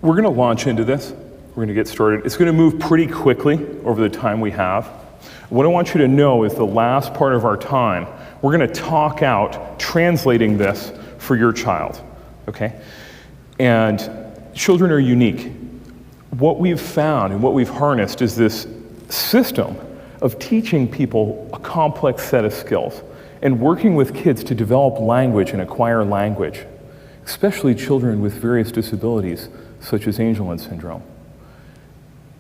We're going to launch into this. We're going to get started. It's going to move pretty quickly over the time we have. What I want you to know is the last part of our time, we're going to talk out translating this for your child, okay? And children are unique. What we've found and what we've harnessed is this system of teaching people a complex set of skills and working with kids to develop language and acquire language, especially children with various disabilities such as Angelman syndrome.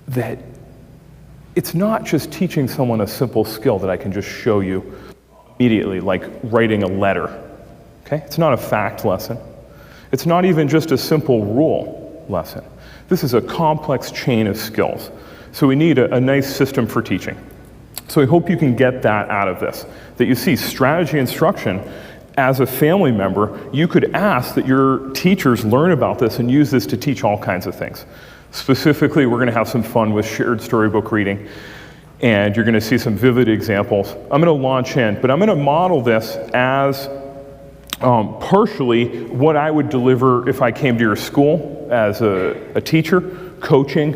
That it's not just teaching someone a simple skill that I can just show you immediately, like writing a letter, okay? It's not a fact lesson. It's not even just a simple rule lesson. This is a complex chain of skills. So we need a nice system for teaching. So I hope you can get that out of this, that you see strategy instruction. As a family member, you could ask that your teachers learn about this and use this to teach all kinds of things. Specifically, we're going to have some fun with shared storybook reading, and you're going to see some vivid examples. I'm going to launch in, but I'm going to model this as partially what I would deliver if I came to your school as a teacher, coaching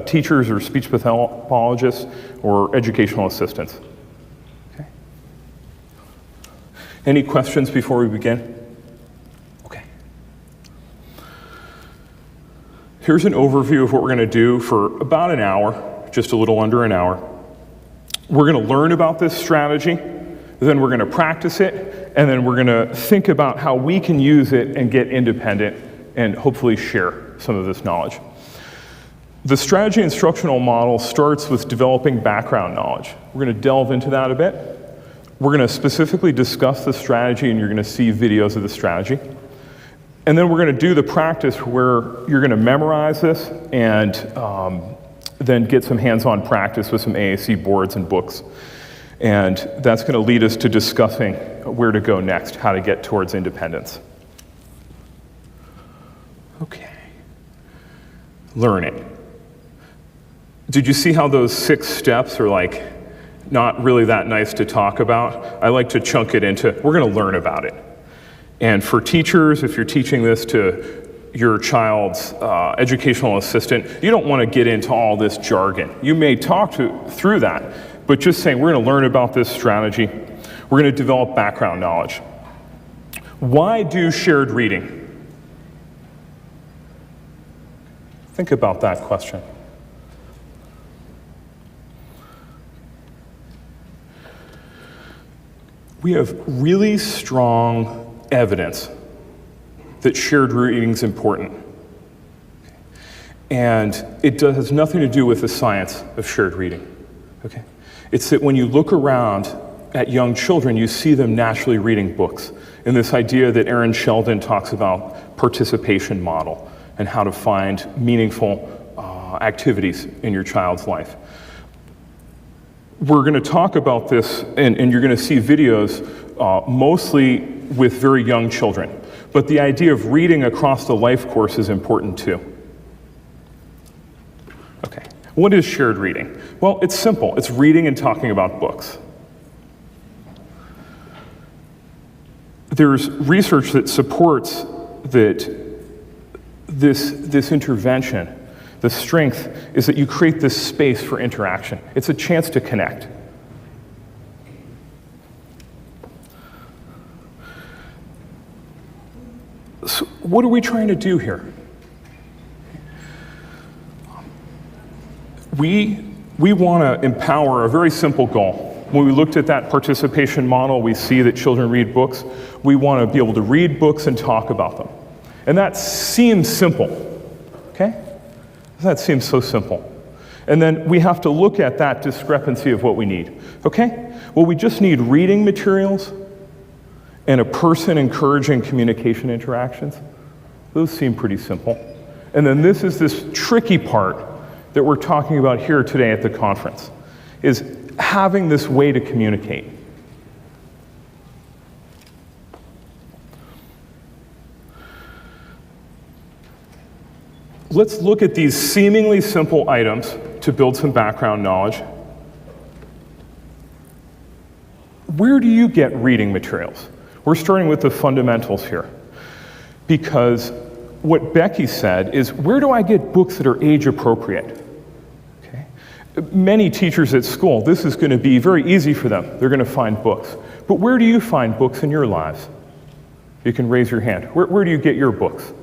teachers or speech pathologists or educational assistants. Okay. Any questions before we begin? Okay. Here's an overview of what we're going to do for about an hour, just a little under an hour. We're going to learn about this strategy, then we're going to practice it, and then we're going to think about how we can use it and get independent and hopefully share some of this knowledge. The strategy instructional model starts with developing background knowledge. We're going to delve into that a bit. We're going to specifically discuss the strategy, and you're going to see videos of the strategy. And then we're going to do the practice where you're going to memorize this and then get some hands-on practice with some AAC boards and books. And that's going to lead us to discussing where to go next, how to get towards independence. Okay. Learning. Did you see how those 6 steps are like not really that nice to talk about? I like to chunk it into, we're going to learn about it. And for teachers, if you're teaching this to your child's educational assistant, you don't want to get into all this jargon. You may talk through that, but just saying we're going to learn about this strategy. We're going to develop background knowledge. Why do shared reading? Think about that question. We have really strong evidence that shared reading is important. And it has nothing to do with the science of shared reading. Okay? It's that when you look around at young children, you see them naturally reading books. And this idea that Aaron Sheldon talks about participation model and how to find meaningful activities in your child's life. We're going to talk about this, and you're going to see videos mostly with very young children. But the idea of reading across the life course is important too. Okay, what is shared reading? Well, it's simple. It's reading and talking about books. There's research that supports that this intervention, the strength is that you create this space for interaction. It's a chance to connect. So what are we trying to do here? We want to empower a very simple goal. When we looked at that participation model, we see that children read books. We want to be able to read books and talk about them. And that seems simple, okay? That seems so simple. And then we have to look at that discrepancy of what we need, okay? Well, we just need reading materials and a person encouraging communication interactions. Those seem pretty simple. And then this is this tricky part that we're talking about here today at the conference, is having this way to communicate. Let's look at these seemingly simple items to build some background knowledge. Where do you get reading materials? We're starting with the fundamentals here, because what Becky said is, where do I get books that are age appropriate? Okay. Many teachers at school, this is going to be very easy for them. They're going to find books. But where do you find books in your lives? You can raise your hand. Where do you get your books?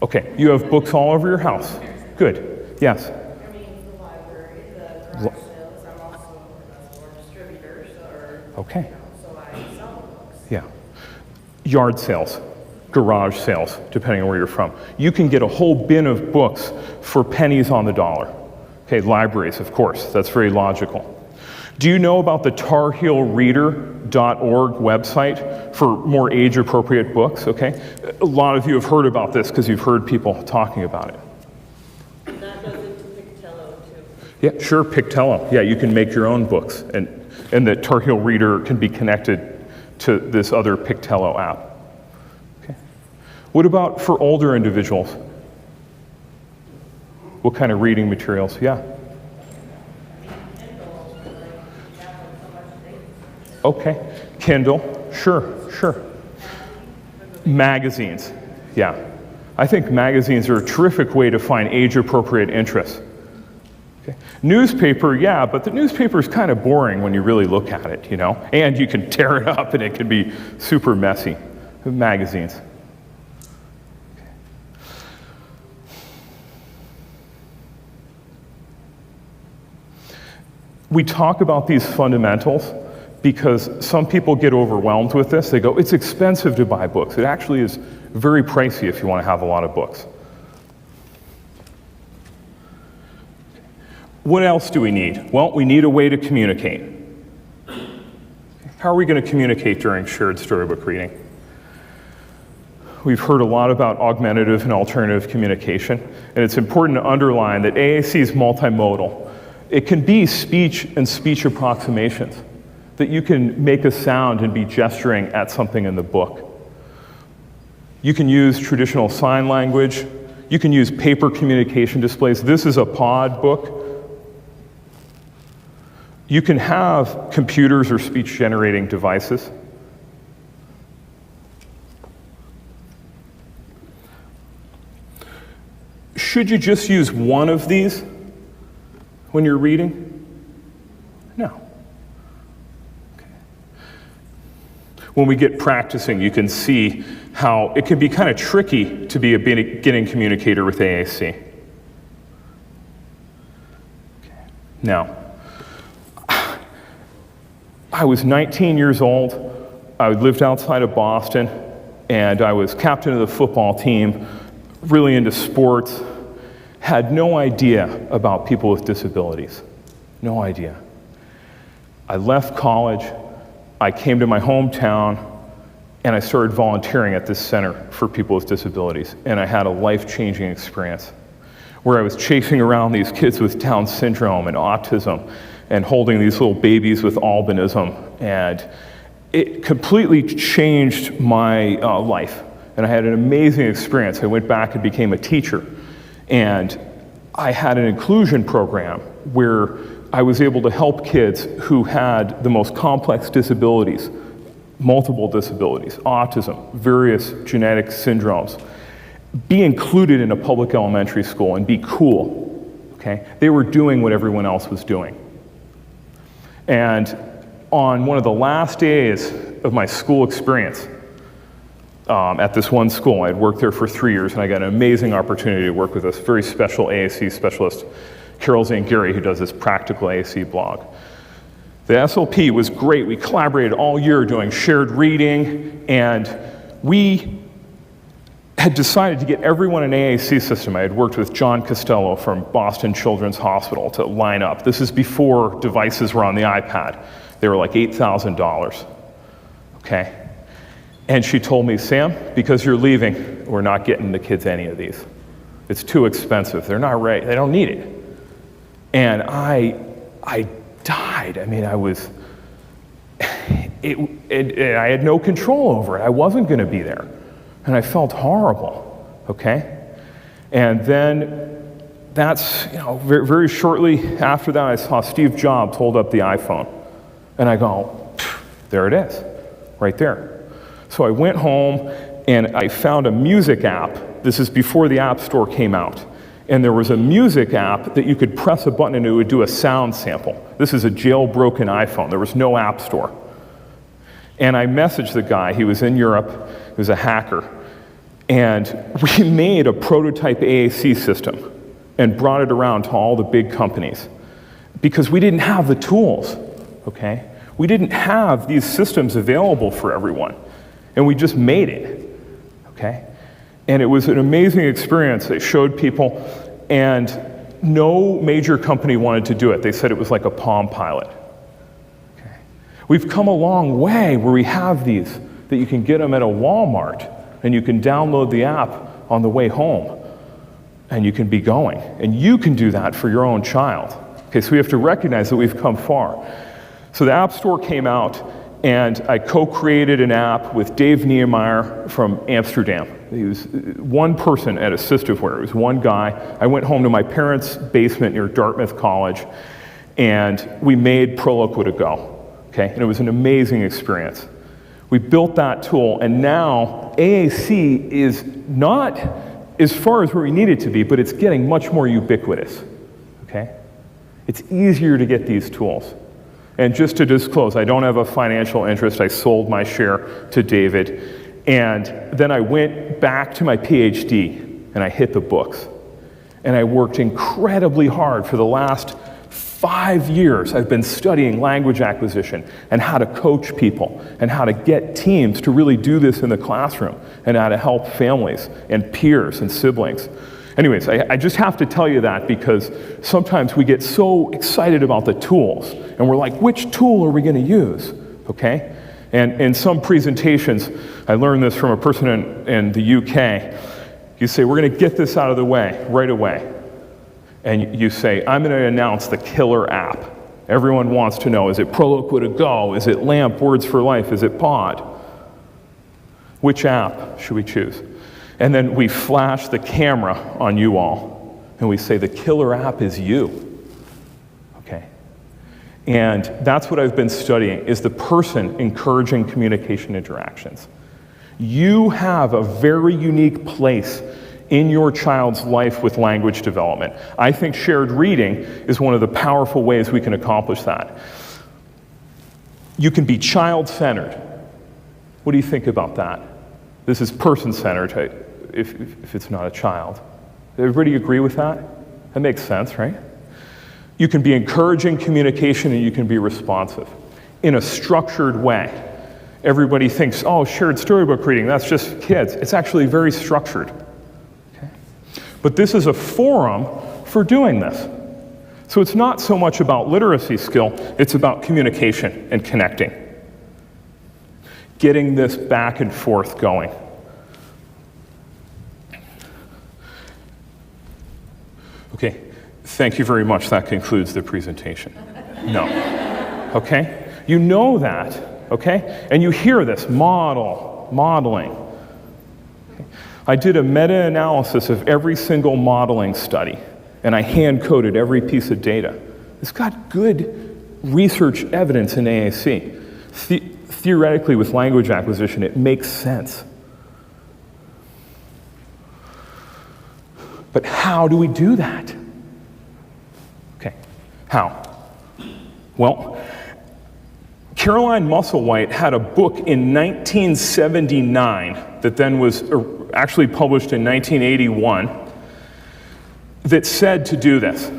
Okay, you have books all over your house. Good. Yes? I mean, the library, the garage sales. I'm also a store distributor, okay. So I sell books. Yeah. Yard sales, garage sales, depending on where you're from. You can get a whole bin of books for pennies on the dollar. Okay, libraries, of course. That's very logical. Do you know about the TarHeelReader.org website for more age-appropriate books? Okay, a lot of you have heard about this because you've heard people talking about it. And that goes into Pictello too. Yeah, sure, Pictello. Yeah, you can make your own books, and the Tar Heel Reader can be connected to this other Pictello app. Okay. What about for older individuals? What kind of reading materials? Yeah. Okay, Kindle, sure. Magazines, yeah. I think magazines are a terrific way to find age-appropriate interests. Okay. Newspaper, yeah, but the newspaper is kind of boring when you really look at it, you know? And you can tear it up and it can be super messy. Magazines. Okay. We talk about these fundamentals because some people get overwhelmed with this. They go, it's expensive to buy books. It actually is very pricey if you want to have a lot of books. What else do we need? Well, we need a way to communicate. How are we going to communicate during shared storybook reading? We've heard a lot about augmentative and alternative communication, and it's important to underline that AAC is multimodal. It can be speech and speech approximations, that you can make a sound and be gesturing at something in the book. You can use traditional sign language. You can use paper communication displays. This is a PODD book. You can have computers or speech-generating devices. Should you just use one of these when you're reading? No. When we get practicing, you can see how it can be kind of tricky to be a beginning communicator with AAC. Okay. Now, I was 19 years old. I lived outside of Boston, and I was captain of the football team, really into sports, had no idea about people with disabilities. No idea. I left college. I came to my hometown and I started volunteering at this center for people with disabilities, and I had a life-changing experience where I was chasing around these kids with Down syndrome and autism and holding these little babies with albinism, and it completely changed my life, and I had an amazing experience. I went back and became a teacher, and I had an inclusion program where I was able to help kids who had the most complex disabilities, multiple disabilities, autism, various genetic syndromes, be included in a public elementary school and be cool, okay? They were doing what everyone else was doing. And on one of the last days of my school experience, at this one school, I had worked there for 3 years, and I got an amazing opportunity to work with this very special AAC specialist, Carol Zangari, who does this practical AAC blog. The SLP was great. We collaborated all year doing shared reading, and we had decided to get everyone in AAC system. I had worked with John Costello from Boston Children's Hospital to line up. This is before devices were on the iPad. They were like $8,000, okay? And she told me, Sam, because you're leaving, we're not getting the kids any of these. It's too expensive. They're not ready. They don't need it. And I died. I mean, I had no control over it. I wasn't going to be there. And I felt horrible, okay? And then that's, very, very shortly after that, I saw Steve Jobs hold up the iPhone. And I go, there it is, right there. So I went home and I found a music app. This is before the App Store came out. And there was a music app that you could press a button and it would do a sound sample. This is a jailbroken iPhone. There was no App Store. And I messaged the guy. He was in Europe. He was a hacker. And we made a prototype AAC system and brought it around to all the big companies because we didn't have the tools, okay? We didn't have these systems available for everyone. And we just made it, okay? And it was an amazing experience. They showed people, and no major company wanted to do it. They said it was like a Palm Pilot. Okay. We've come a long way where we have these, that you can get them at a Walmart, and you can download the app on the way home, and you can be going. And you can do that for your own child. Okay, so we have to recognize that we've come far. So the App Store came out, and I co-created an app with Dave Niemeyer from Amsterdam. He was one person at Assistiveware. It was one guy. I went home to my parents' basement near Dartmouth College, and we made Proloquo to go, okay? And it was an amazing experience. We built that tool, and now AAC is not as far as where we need it to be, but it's getting much more ubiquitous, okay? It's easier to get these tools. And just to disclose, I don't have a financial interest. I sold my share to David. And then I went back to my PhD and I hit the books. And I worked incredibly hard for the last 5 years. I've been studying language acquisition and how to coach people and how to get teams to really do this in the classroom and how to help families and peers and siblings. Anyways, I just have to tell you that because sometimes we get so excited about the tools and we're like, which tool are we going to use, okay? And in some presentations, I learned this from a person in the UK, you say, we're going to get this out of the way right away. And you say, I'm going to announce the killer app. Everyone wants to know, is it Proloquo to go? Is it LAMP, Words for Life? Is it PODD? Which app should we choose? And then we flash the camera on you all, and we say, the killer app is you, okay? And that's what I've been studying, is the person encouraging communication interactions. You have a very unique place in your child's life with language development. I think shared reading is one of the powerful ways we can accomplish that. You can be child-centered. What do you think about that? This is person-centered, if it's not a child. Everybody agree with that? That makes sense, right? You can be encouraging communication and you can be responsive in a structured way. Everybody thinks, oh, shared storybook reading, that's just kids. It's actually very structured. Okay? But this is a forum for doing this. So it's not so much about literacy skill, it's about communication and connecting. Getting this back and forth going. Okay, thank you very much. That concludes the presentation. No. Okay? You know that, okay? And you hear this, modeling. Okay. I did a meta-analysis of every single modeling study, and I hand-coded every piece of data. It's got good research evidence in AAC. Theoretically, with language acquisition, it makes sense. But how do we do that? Okay, how? Well, Caroline Musselwhite had a book in 1979 that then was actually published in 1981 that said to do this.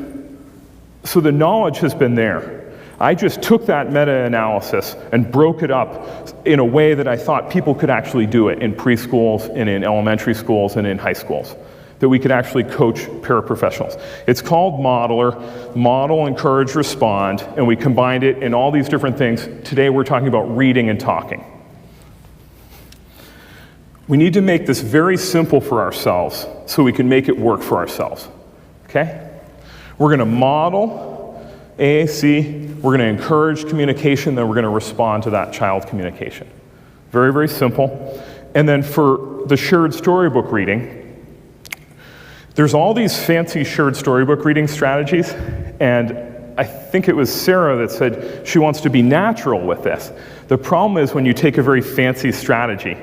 So the knowledge has been there. I just took that meta-analysis and broke it up in a way that I thought people could actually do it in preschools and in elementary schools and in high schools, that we could actually coach paraprofessionals. It's called Modeler, Model, Encourage, Respond, and we combined it in all these different things. Today we're talking about reading and talking. We need to make this very simple for ourselves so we can make it work for ourselves, okay? We're gonna model AAC, we're going to encourage communication, then we're going to respond to that child communication. Very, very simple. And then for the shared storybook reading, there's all these fancy shared storybook reading strategies, and I think it was Sarah that said she wants to be natural with this. The problem is when you take a very fancy strategy,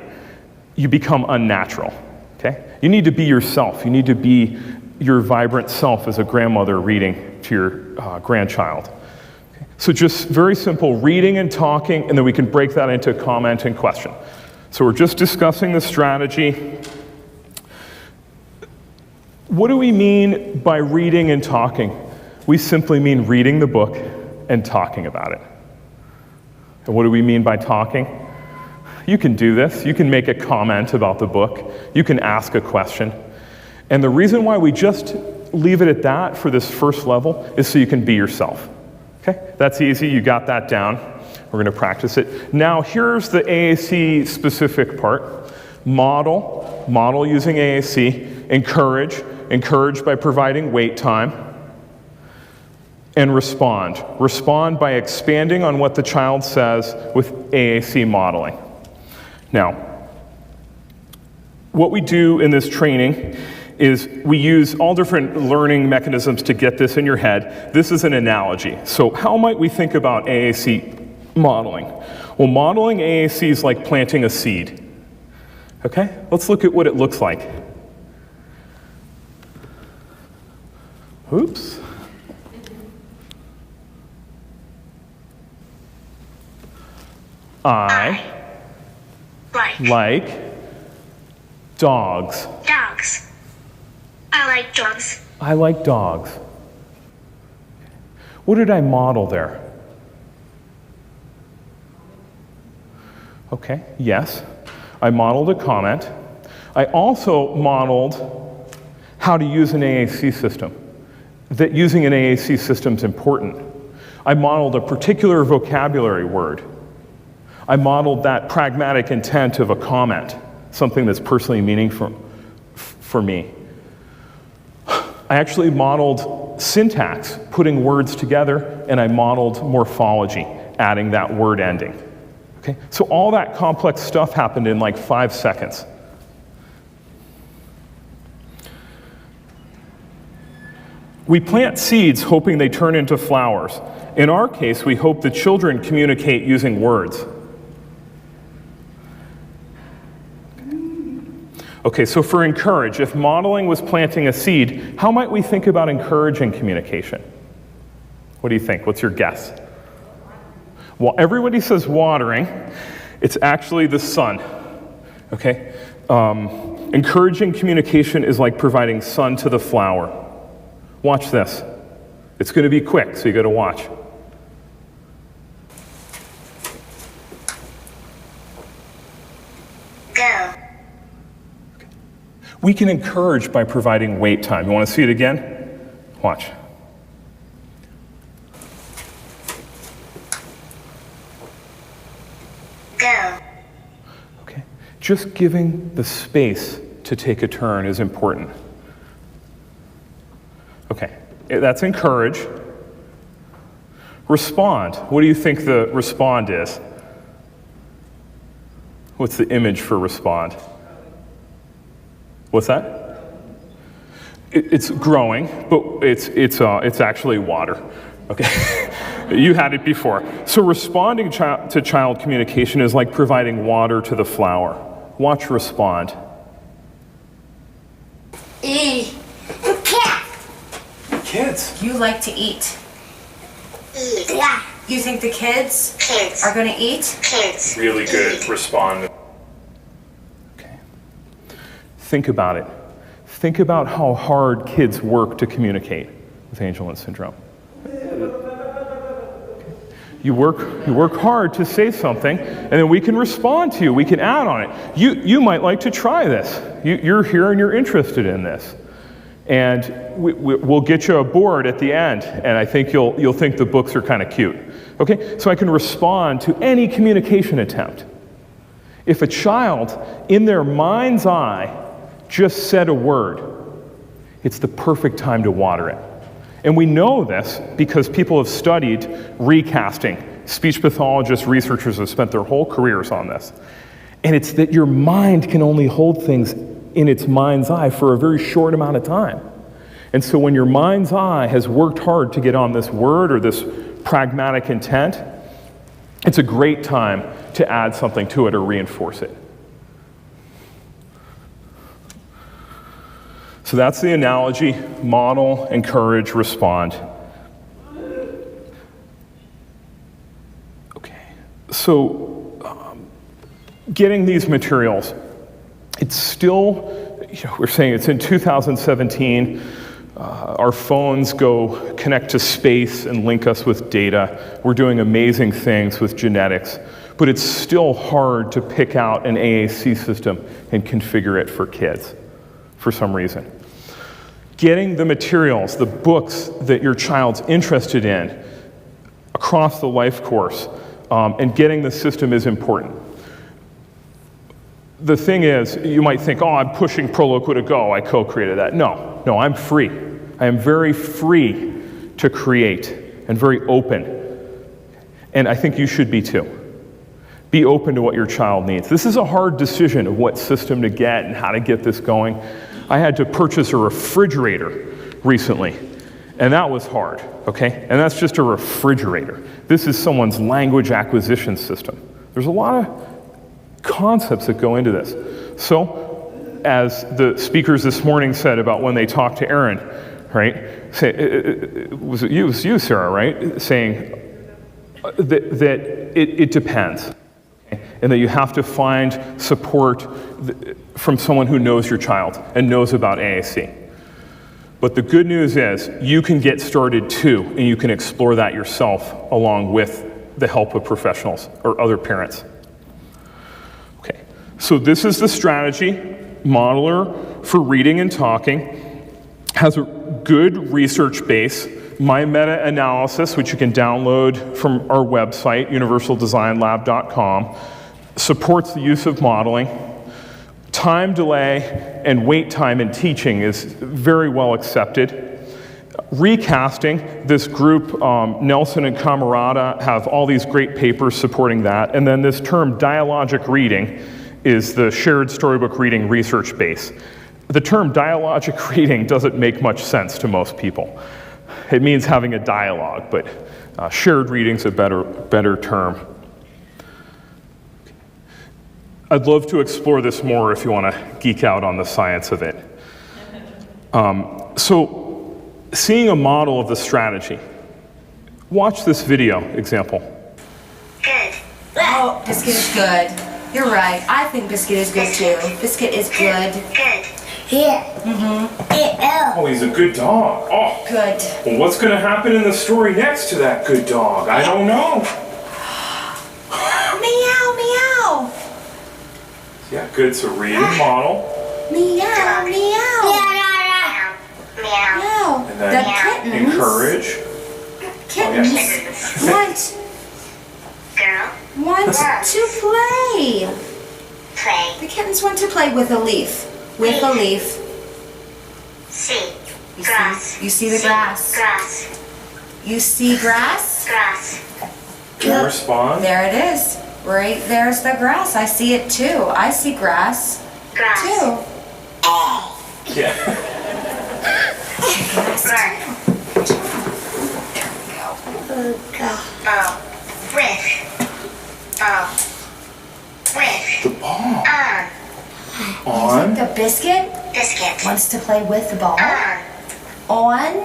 you become unnatural, okay? You need to be yourself. You need to be your vibrant self as a grandmother reading to your grandchild. Okay? So just very simple reading and talking, and then we can break that into comment and question. So we're just discussing the strategy. What do we mean by reading and talking? We simply mean reading the book and talking about it. And what do we mean by talking? You can do this. You can make a comment about the book. You can ask a question. And the reason why we just leave it at that for this first level is so you can be yourself. Okay? That's easy. You got that down. We're going to practice it. Now, here's the AAC specific part. Model using AAC. Encourage by providing wait time. And respond by expanding on what the child says with AAC modeling. Now, what we do in this training is we use all different learning mechanisms to get this in your head. This is an analogy. So how might we think about AAC modeling? Well, modeling AAC is like planting a seed. Okay? Let's look at what it looks like. Oops. I like dogs. I like dogs. I like dogs. What did I model there? Okay, yes. I modeled a comment. I also modeled how to use an AAC system. That using an AAC system is important. I modeled a particular vocabulary word. I modeled that pragmatic intent of a comment, something that's personally meaningful for me. I actually modeled syntax, putting words together, and I modeled morphology, adding that word ending. Okay? So all that complex stuff happened in like 5 seconds. We plant seeds hoping they turn into flowers. In our case, we hope the children communicate using words. Okay, so for encourage, if modeling was planting a seed, how might we think about encouraging communication? What do you think? What's your guess? Well, everybody says watering. It's actually the sun. Okay? Encouraging communication is like providing sun to the flower. Watch this. It's going to be quick, so you got to watch. Go. We can encourage by providing wait time. You want to see it again? Watch. Go. Okay. Just giving the space to take a turn is important. Okay, that's encourage. Respond. What do you think the respond is? What's the image for respond? What's that? It's growing, but it's actually water. Okay, you had it before. So responding to child communication is like providing water to the flower. Watch respond. Kids. You like to eat. Yeah. You think the kids are going to eat? Kids. Really good. Respond. Okay. Think about it. Think about how hard kids work to communicate with Angelman syndrome. You work hard to say something, and then we can respond to you. We can add on it. You might like to try this. You're here and you're interested in this. And we'll get you a board at the end, and I think you'll think the books are kind of cute. Okay, so I can respond to any communication attempt. If a child, in their mind's eye, just said a word, it's the perfect time to water it. And we know this because people have studied recasting. Speech pathologists, researchers have spent their whole careers on this. And it's that your mind can only hold things in its mind's eye for a very short amount of time. And so when your mind's eye has worked hard to get on this word or this pragmatic intent, it's a great time to add something to it or reinforce it. So that's the analogy: model, encourage, respond. Okay, so getting these materials, it's still, we're saying it's in 2017. Our phones go connect to space and link us with data. We're doing amazing things with genetics, but it's still hard to pick out an AAC system and configure it for kids for some reason. Getting the materials, the books that your child's interested in across the life course, and getting the system is important. The thing is, you might think, oh, I'm pushing Proloquo to go, I co-created that. No, I'm free. I am very free to create and very open. And I think you should be too. Be open to what your child needs. This is a hard decision of what system to get and how to get this going. I had to purchase a refrigerator recently, and that was hard, okay? And that's just a refrigerator. This is someone's language acquisition system. There's a lot of concepts that go into this. So, as the speakers this morning said about when they talked to Aaron, right? Was it you, Sarah, right? Saying that it depends. And that you have to find support from someone who knows your child and knows about AAC. But the good news is you can get started too, and you can explore that yourself along with the help of professionals or other parents. Okay, so this is the strategy. Modeler for reading and talking has a good research base. My meta-analysis, which you can download from our website, universaldesignlab.com, supports the use of modeling. Time delay and wait time in teaching is very well accepted. Recasting, this group, Nelson and Camarada, have all these great papers supporting that. And then this term dialogic reading is the shared storybook reading research base. The term dialogic reading doesn't make much sense to most people. It means having a dialogue, but shared reading's a better term. I'd love to explore this more if you want to geek out on the science of it. So, seeing a model of the strategy. Watch this video example. Good. Oh, Biscuit is good. You're right. I think Biscuit is good too. Biscuit is good. Good. Here. Oh, he's a good dog. Oh, Good. well, what's going to happen in the story next to that good dog? I don't know. Meow, meow. Yeah, good. So reading model. Meow, meow. Meow. Meow. Meow. And The then kittens. encourage. Kittens Girl. want to play. Play. The kittens want to play with a leaf. With a leaf. See. You Grass. see, you see the grass. Grass. You see grass? Grass. And respond. There it is. Right there's the grass. I see it too. I see grass Grass. too. Yeah. Run. With. The ball. On. On. The biscuit Biscuit. wants to play with the ball. On.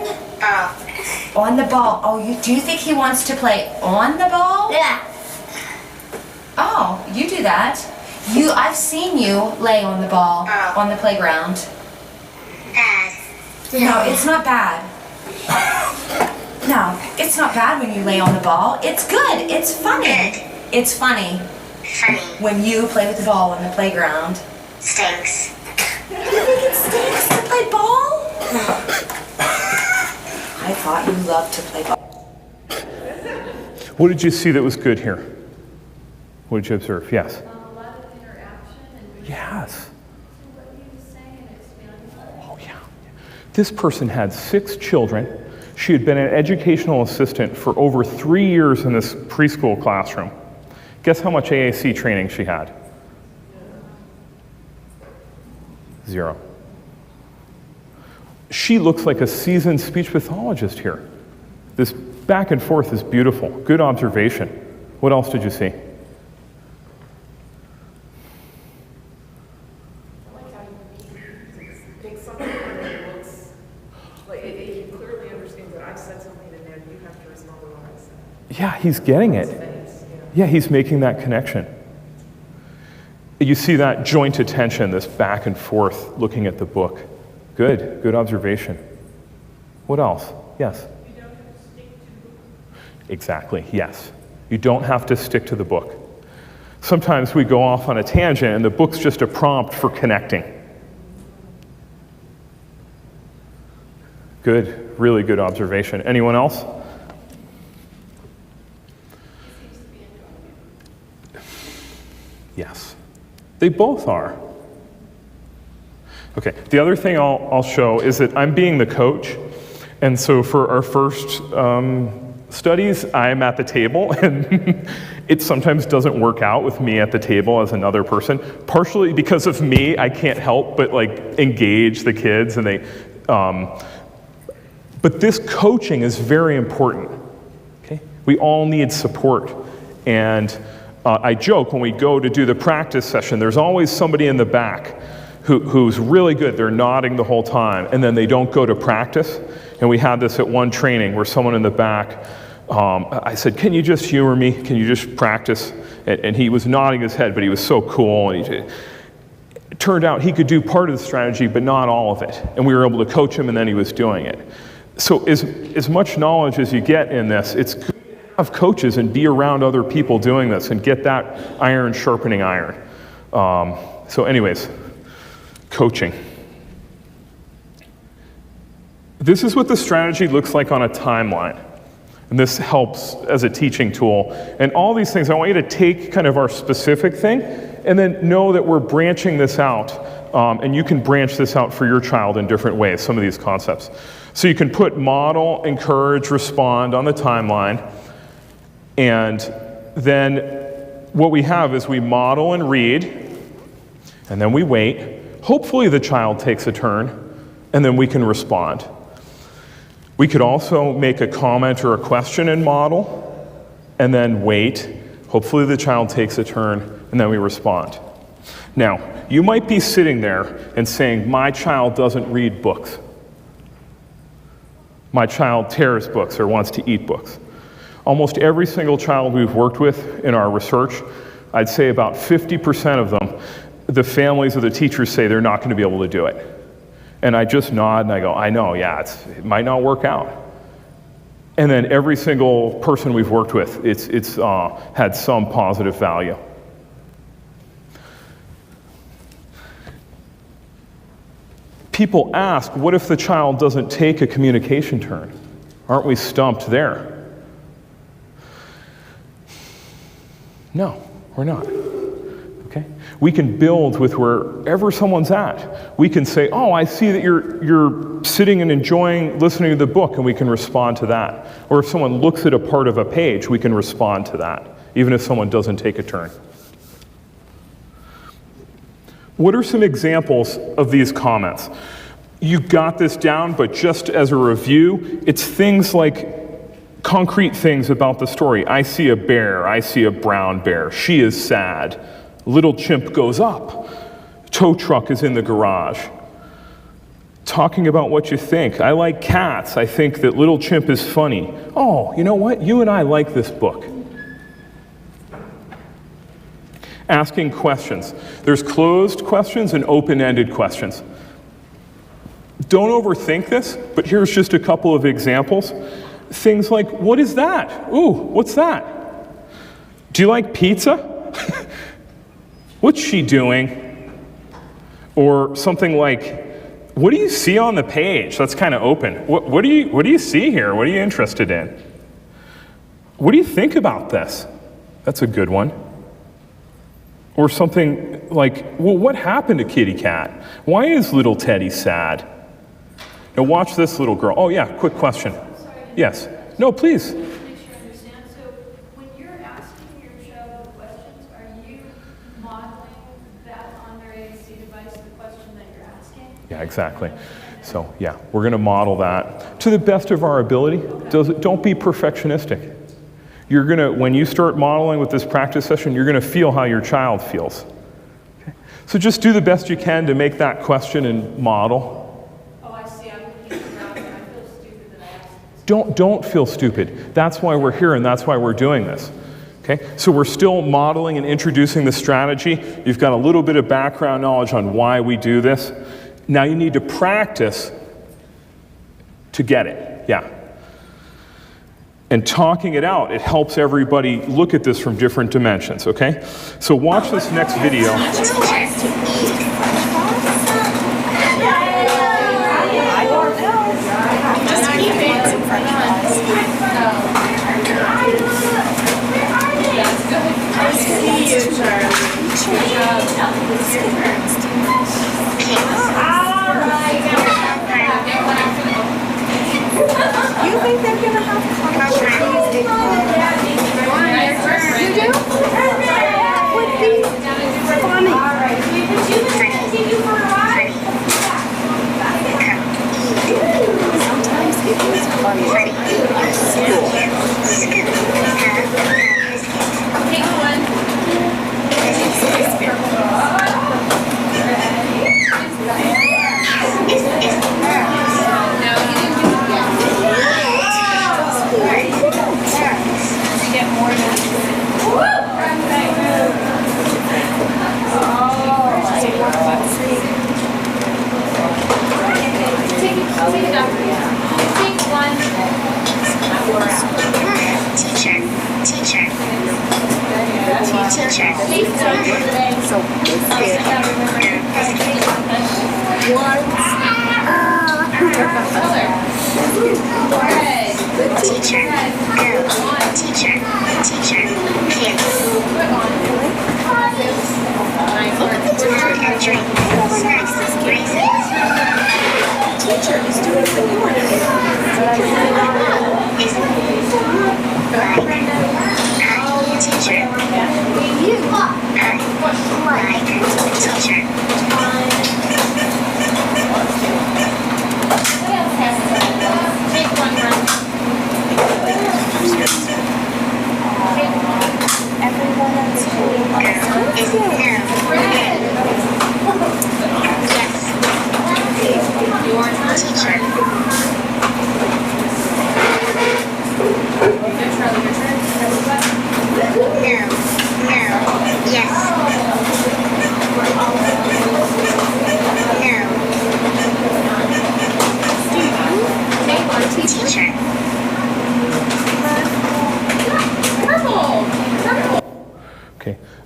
On the ball. Oh, do you think he wants to play on the ball? Yeah. Oh, you do that. I've seen you lay on the ball on the playground. Bad. No, it's not bad. No, it's not bad when you lay on the ball. It's good. It's funny. Good. It's funny Funny. when you play with the ball on the playground. Stinks. You think it stinks to play ball? I thought you loved to play ball. What did you see that was good here? What did you observe? Yes. A lot of interaction and Yes. what you were saying and expanding. Oh, yeah. This person had 6 children. She had been an educational assistant for over 3 years in this preschool classroom. Guess how much AAC training she had? 0. She looks like a seasoned speech pathologist here. This back and forth is beautiful. Good observation. What else did you see? I like how you take something and Yeah, he's getting it. Yeah, he's making that connection. You see that joint attention, this back and forth looking at the book. Good observation. What else? Yes? You don't have to stick to the book. Exactly, yes. You don't have to stick to the book. Sometimes we go off on a tangent and the book's just a prompt for connecting. Good, really good observation. Anyone else? Yes, they both are. Okay, the other thing I'll show is that I'm being the coach, and so for our first studies, I'm at the table, and it sometimes doesn't work out with me at the table as another person, partially because of me. I can't help but like engage the kids, and they, but this coaching is very important, okay? We all need support, and I joke when we go to do the practice session, there's always somebody in the back who's really good. They're nodding the whole time, and then they don't go to practice. And we had this at one training where someone in the back, I said, can you just humor me? Can you just practice? And he was nodding his head, but he was so cool. And it turned out he could do part of the strategy, but not all of it. And we were able to coach him, and then he was doing it. So as much knowledge as you get in this, it's good to have coaches and be around other people doing this and get that iron sharpening iron. So anyways, coaching. This is what the strategy looks like on a timeline. And this helps as a teaching tool. And all these things, I want you to take kind of our specific thing and then know that we're branching this out. And you can branch this out for your child in different ways, some of these concepts. So you can put model, encourage, respond on the timeline. And then what we have is we model and read, and then we wait. Hopefully the child takes a turn, and then we can respond. We could also make a comment or a question and model, and then wait. Hopefully the child takes a turn, and then we respond. Now, you might be sitting there and saying, my child doesn't read books. My child tears books or wants to eat books. Almost every single child we've worked with in our research, I'd say about 50% of them, the families or the teachers say they're not going to be able to do it. And I just nod and I go, I know, yeah, it might not work out. And then every single person we've worked with, it's had some positive value. People ask, what if the child doesn't take a communication turn? Aren't we stumped there? No, we're not. Okay? We can build with wherever someone's at. We can say, oh, I see that you're sitting and enjoying listening to the book, and we can respond to that. Or if someone looks at a part of a page, we can respond to that, even if someone doesn't take a turn. What are some examples of these comments? You got this down, but just as a review, it's things like concrete things about the story. I see a bear, I see a brown bear, she is sad. Little chimp goes up. Tow truck is in the garage. Talking about what you think. I like cats. I think that little chimp is funny. Oh, you know what? You and I like this book. Asking questions. There's closed questions and open-ended questions. Don't overthink this, but here's just a couple of examples. Things like, what is that? Ooh, what's that? Do you like pizza? What's she doing? Or something like, what do you see on the page? That's kind of open. What do you see here? What are you interested in? What do you think about this? That's a good one. Or something like, well, what happened to Kitty Cat? Why is little Teddy sad? Now watch this little girl. Oh yeah, quick question. Sorry, Yes. No, please. to make sure I understand. So when you're asking your child the questions, are you modeling that on their AAC device, the question that you're asking? Yeah, exactly. So yeah, we're going to model that to the best of our ability. Don't be perfectionistic. You're going to, when you start modeling with this practice session, you're going to feel how your child feels. Okay? So just do the best you can to make that question and model. Oh, I see. I'm looking around and I feel stupid that I asked this Don't feel stupid. That's why we're here and that's why we're doing this. Okay? So we're still modeling and introducing the strategy. You've got a little bit of background knowledge on why we do this. Now you need to practice to get it. Yeah. And talking it out, it helps everybody look at this from different dimensions, okay? So watch this next video. You think they're gonna have conversations? You do? That would be funny. Sometimes it was funny.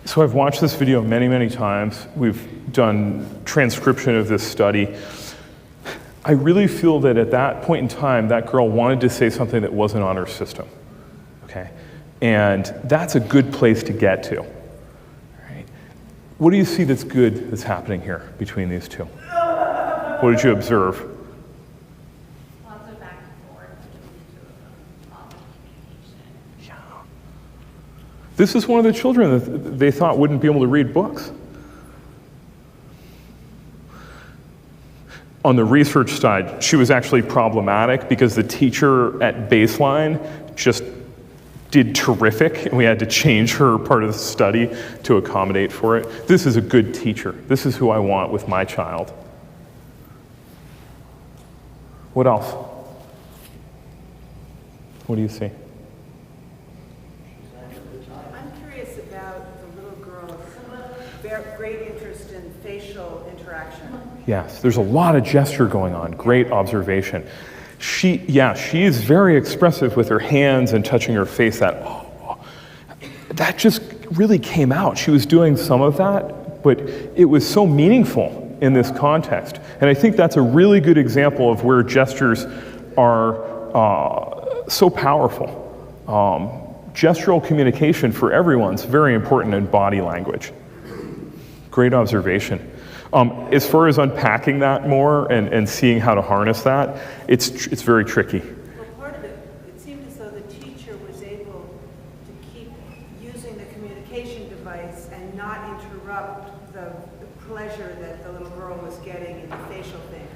So I've watched this video many, many times. We've done transcription of this study. I really feel that at that point in time, that girl wanted to say something that wasn't on her system, okay? And that's a good place to get to, right? What do you see that's good that's happening here between these two? What did you observe? Lots of back and forth between the two of them. Lots of communication. Yeah. This is one of the children that they thought wouldn't be able to read books. On the research side, she was actually problematic because the teacher at baseline just did terrific, and we had to change her part of the study to accommodate for it. This is a good teacher. This is who I want with my child. What else? What do you see? I'm curious about the little girl's great interest in facial interaction. Yes, there's a lot of gesture going on. Great observation. She is very expressive with her hands and touching her face. That just really came out. She was doing some of that, but it was so meaningful in this context. And I think that's a really good example of where gestures are so powerful. Gestural communication for everyone's very important in body language. Great observation. As far as unpacking that more and seeing how to harness that, it's very tricky. Well, part of it seemed as though the teacher was able to keep using the communication device and not interrupt the pleasure that the little girl was getting in the facial thing,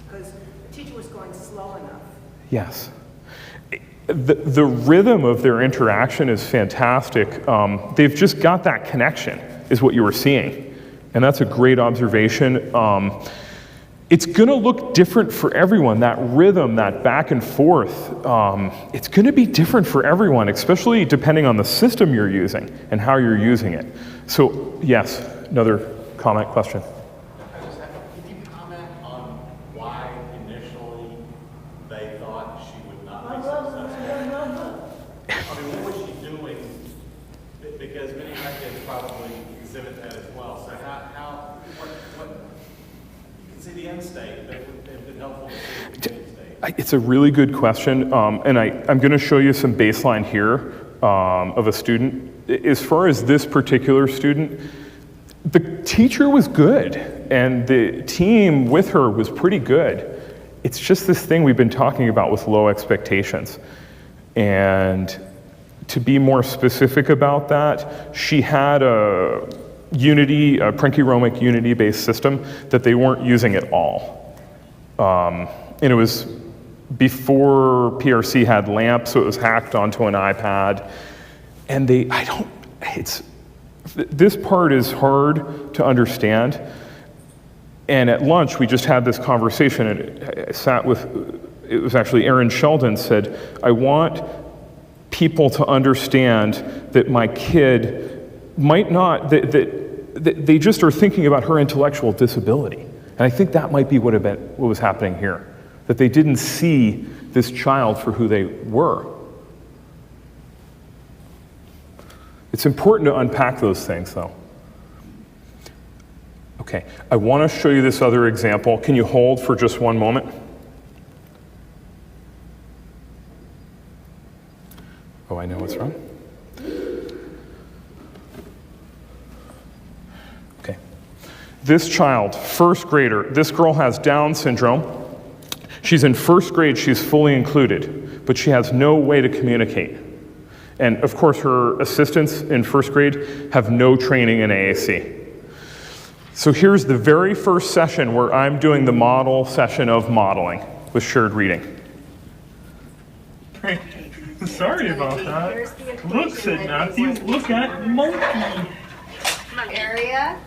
because the teacher was going slow enough. Yes. The rhythm of their interaction is fantastic. They've just got that connection, is what you were seeing. And that's a great observation. It's gonna look different for everyone. That rhythm, that back and forth, it's gonna be different for everyone, especially depending on the system you're using and how you're using it. So, yes, another comment, question? Can you comment on why initially they thought she would not be successful? I mean, what was she doing? Because many of my kids probably exhibit that as well. So what you can see the end state that would have been helpful to see the end state. It's a really good question, and I'm going to show you some baseline here of a student. As far as this particular student, the teacher was good, and the team with her was pretty good. It's just this thing we've been talking about with low expectations. And to be more specific about that, she had a Prenke-Romic Unity-based system that they weren't using at all. And it was before PRC had LAMP, so it was hacked onto an iPad. And this part is hard to understand. And at lunch, we just had this conversation, and I sat with, it was actually Aaron Sheldon said, I want people to understand that my kid might not, that they just are thinking about her intellectual disability. And I think that might be what was happening here, that they didn't see this child for who they were. It's important to unpack those things, though. Okay, I want to show you this other example. Can you hold for just one moment? Oh, I know what's wrong. Okay. This child, first grader, this girl has Down syndrome. She's in first grade, she's fully included, but she has no way to communicate. And of course, her assistants in first grade have no training in AAC. So here's the very first session where I'm doing the model session of modeling with shared reading. Sorry about that. Look, said Matthew, look at monkey. Area.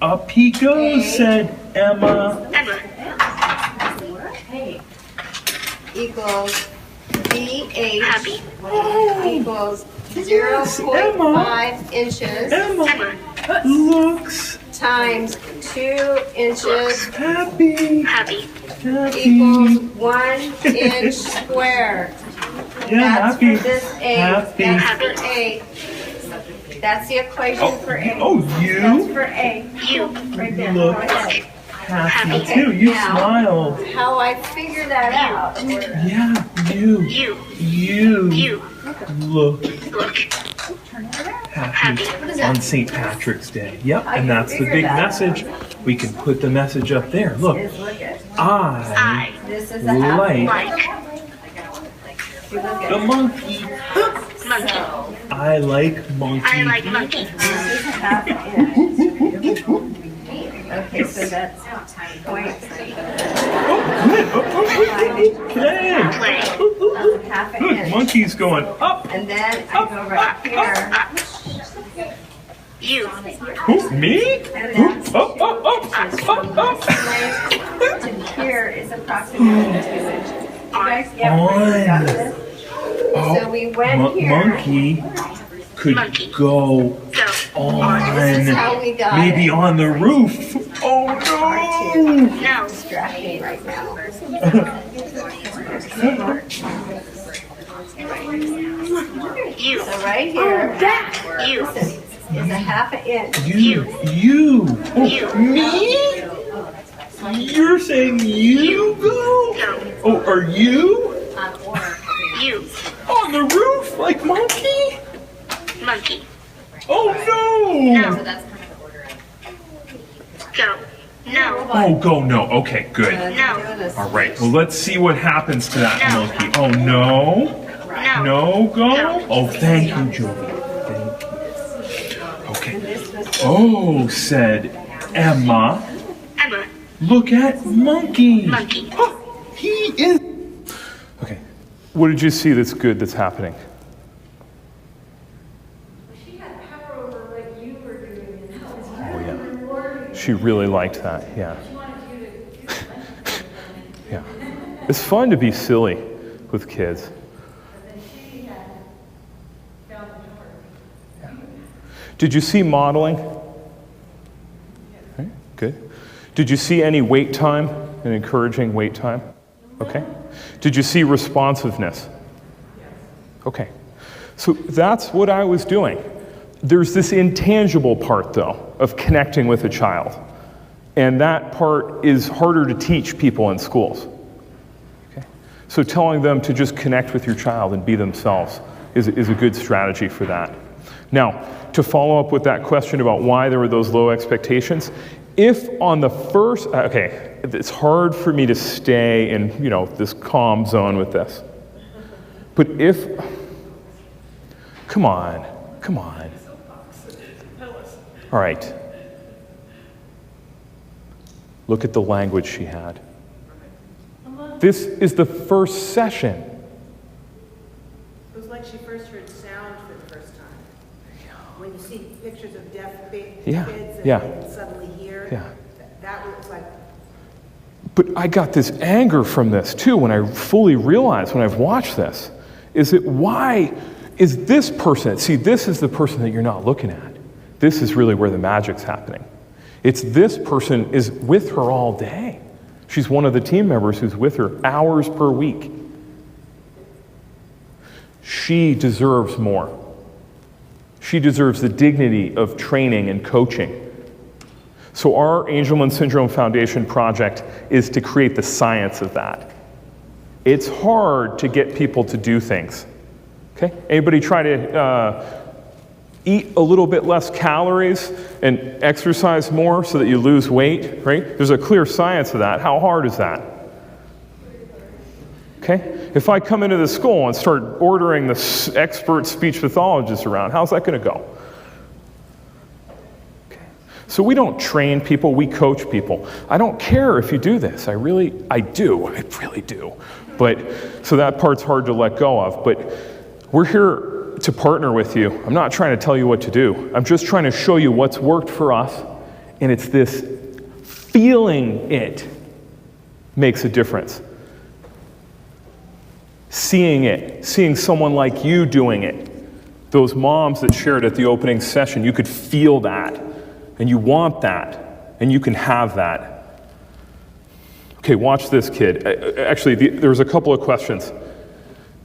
Up he goes, said Emma. Equals BH equals Yes, 0.5 inches Emma looks times 2 inches happy. equals 1 inch squared. Yeah, That's happy. for this A. Happy. That's for A. That's the equation for A. Oh, That's you for A. Right there. look Go ahead. happy too. You Now, smiled. How I figure that out. Yeah, you look happy on St. Patrick's Day. Yep, and that's the big message. We can put the message up there. Look, I This is a half like the monkey. I like monkey. This is a half inch. Okay, so that's 0.5 Good. half an Good. inch. Monkey's going up. And then I go right here. Who, me? And that's Up. from this length to here is approximately 2 inches. You guys get where you got this? So we went here. Monkey could go on, This is how we got maybe it. on the roof. Oh no! Distracting right now. So right here, listen, is a half an inch. You. Oh, me? You're saying you go? Oh, are you? On the roof, like monkey? Oh no! That's kind of the order of. Oh, go no. Okay, good. No. All right. Well, let's see what happens to that monkey. Oh no. No go. Oh, thank you, Julie. Thank you. Okay. Oh, said Emma. Look at monkey. Oh, he is. Okay. What did you see that's good that's happening? She had power over what you were doing, and that was Oh yeah. She really liked that. Yeah. she wanted you to do the It's fun to be silly with kids. And then she had found the door. Did you see modeling? Okay, good. Did you see any wait time, an encouraging wait time? Okay. Did you see responsiveness? Okay. So that's what I was doing. There's this intangible part, though, of connecting with a child. And that part is harder to teach people in schools. Okay? So telling them to just connect with your child and be themselves is a good strategy for that. Now, to follow up with that question about why there were those low expectations, if on the first, okay, it's hard for me to stay in, this calm zone with this. But if, come on. All right. Look at the language she had. This is the first session. It was like she first heard sound for the first time. When you see pictures of deaf kids and they can suddenly hear, that was like... But I got this anger from this too when I fully realized when I've watched this, is that why is this person, see, this is the person that you're not looking at. This is really where the magic's happening. It's this person is with her all day. She's one of the team members who's with her hours per week. She deserves more. She deserves the dignity of training and coaching. So our Angelman Syndrome Foundation project is to create the science of that. It's hard to get people to do things. Okay? Anybody try to eat a little bit less calories and exercise more so that you lose weight, right? There's a clear science of that. How hard is that? Okay? If I come into the school and start ordering the expert speech pathologist around, how's that going to go? Okay. So we don't train people, we coach people. I don't care if you do this. I really do. But, so that part's hard to let go of. But we're here to partner with you. I'm not trying to tell you what to do. I'm just trying to show you what's worked for us, and it's this feeling it makes a difference. Seeing it, seeing someone like you doing it. Those moms that shared at the opening session, you could feel that, and you want that, and you can have that. Okay, watch this kid. Actually, there was a couple of questions.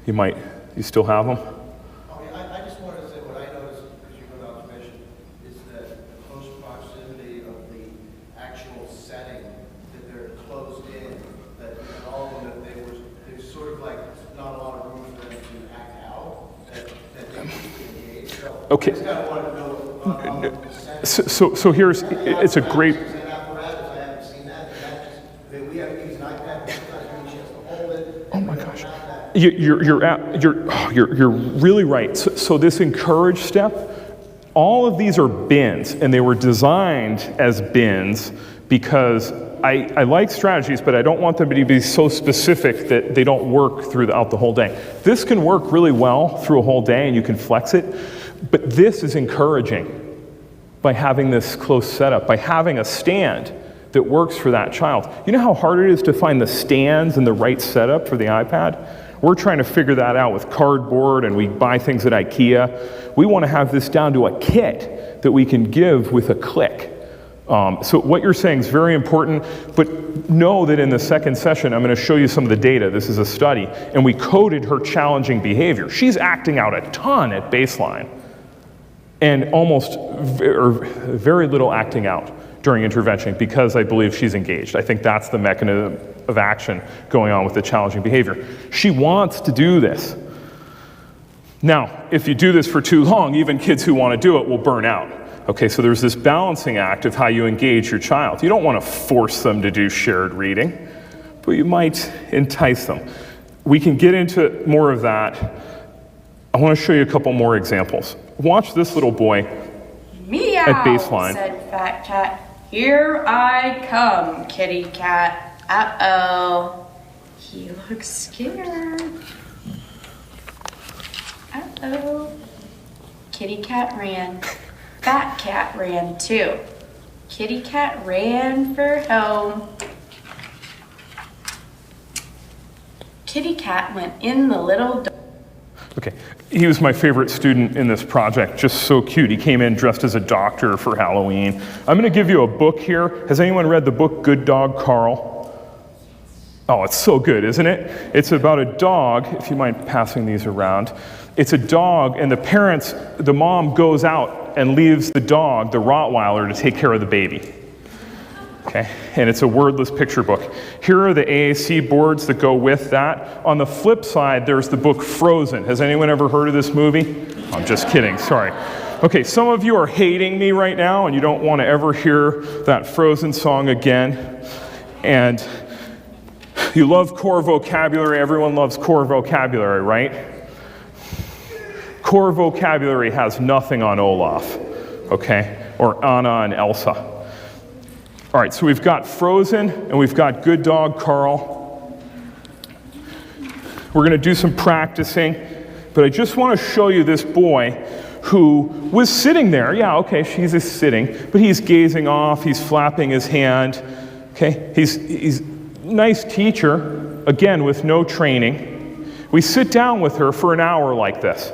You still have them? I just wanted to say what I noticed, because you got observation, is that the close proximity of the actual setting, that they're closed in, that all of them, that there's sort of like not a lot of room for them to act out, that they need to engage. So Okay. I just kind of wanted to know the setting. So here's, it's a great, I haven't seen that, and that just, I mean, we have to use an iPad, but sometimes we need a chance to hold it. oh my gosh. You're really right. So this encourage step, all of these are bins, and they were designed as bins because I like strategies, but I don't want them to be so specific that they don't work throughout the whole day. This can work really well through a whole day, and you can flex it, but this is encouraging by having this close setup, by having a stand that works for that child. You know how hard it is to find the stands and the right setup for the iPad? We're trying to figure that out with cardboard, and we buy things at IKEA. We want to have this down to a kit that we can give with a click. So what you're saying is very important, but know that in the second session, I'm going to show you some of the data. This is a study, and we coded her challenging behavior. She's acting out a ton at baseline, and almost very little acting out during intervention because I believe she's engaged. I think that's the mechanism of action going on with the challenging behavior. She wants to do this. Now, if you do this for too long, even kids who want to do it will burn out. Okay, so there's this balancing act of how you engage your child. You don't want to force them to do shared reading, but you might entice them. We can get into more of that. I want to show you a couple more examples. Watch this little boy Meow, at baseline. said Fat Cat. Here I come, kitty cat. Uh-oh. He looks scared. Uh-oh. Kitty cat ran. Fat cat ran too. Kitty cat ran for home. Kitty cat went in the little dog. Okay, he was my favorite student in this project, just so cute. He came in dressed as a doctor for Halloween. I'm gonna give you a book here. Has anyone read the book Good Dog, Carl? Oh, it's so good, isn't it? It's about a dog, if you mind passing these around. It's a dog, and the mom goes out and leaves the dog, the Rottweiler, to take care of the baby. Okay, and it's a wordless picture book. Here are the AAC boards that go with that. On the flip side, there's the book Frozen. Has anyone ever heard of this movie? I'm just kidding, sorry. Okay, some of you are hating me right now, and you don't want to ever hear that Frozen song again. And you love core vocabulary. Everyone loves core vocabulary, right? Core vocabulary has nothing on Olaf, okay? Or Anna and Elsa. All right, so we've got Frozen and we've got Good Dog, Carl. We're going to do some practicing, but I just want to show you this boy who was sitting there. Yeah, okay, she's just sitting, but he's gazing off, he's flapping his hand. Okay, he's a nice teacher, again, with no training. We sit down with her for an hour like this.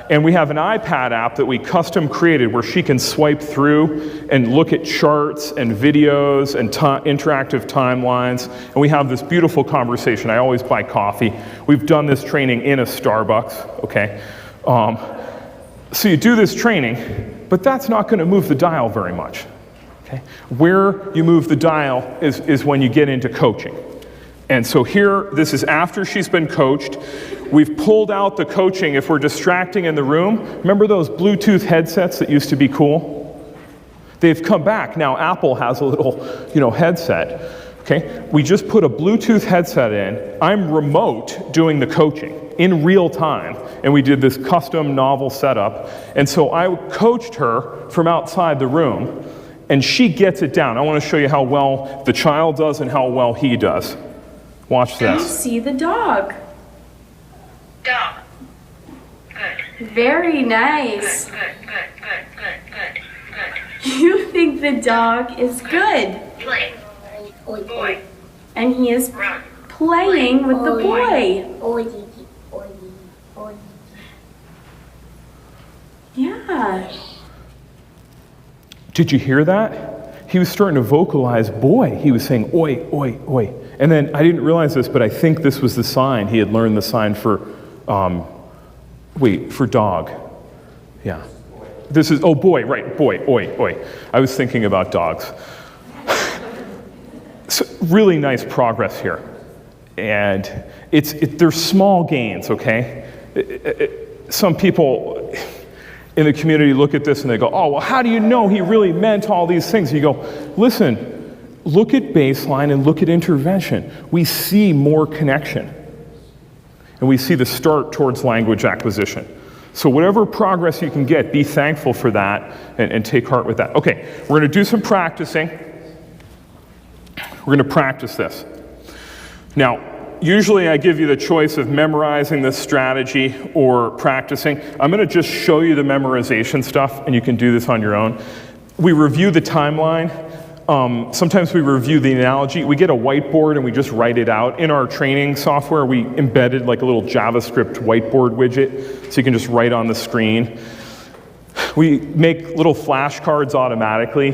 And we have an iPad app that we custom created where she can swipe through and look at charts and videos and interactive timelines. And we have this beautiful conversation. I always buy coffee. We've done this training in a Starbucks, okay? So you do this training, but that's not going to move the dial very much, okay? Where you move the dial is when you get into coaching. And so here, this is after she's been coached. We've pulled out the coaching if we're distracting in the room. Remember those Bluetooth headsets that used to be cool? They've come back. Now Apple has a little, headset. Okay? We just put a Bluetooth headset in. I'm remote doing the coaching in real time. And we did this custom novel setup. And so I coached her from outside the room, and she gets it down. I want to show you how well the child does and how well he does. Watch You this. see the dog. Dog. Good. Very nice. Good. You think the dog is good. Play. Boy. And he is Run. playing with the boy. Yeah. Did you hear that? He was starting to vocalize boy. He was saying oi, oi, oi. And then I didn't realize this, but I think this was the sign. He had learned the sign for, for dog. Yeah. This is, oh boy, right, boy, oi, oi. I was thinking about dogs. So really nice progress here. And they're small gains, okay? Some people in the community look at this and they go, oh, well, how do you know he really meant all these things? You go, listen, look at baseline and look at intervention. We see more connection. And we see the start towards language acquisition. So whatever progress you can get, be thankful for that and take heart with that. Okay, we're going to do some practicing. We're going to practice this. Now, usually I give you the choice of memorizing this strategy or practicing. I'm going to just show you the memorization stuff, and you can do this on your own. We review the timeline. Sometimes we review the analogy. We get a whiteboard and we just write it out. In our training software, we embedded like a little JavaScript whiteboard widget, so you can just write on the screen. We make little flashcards automatically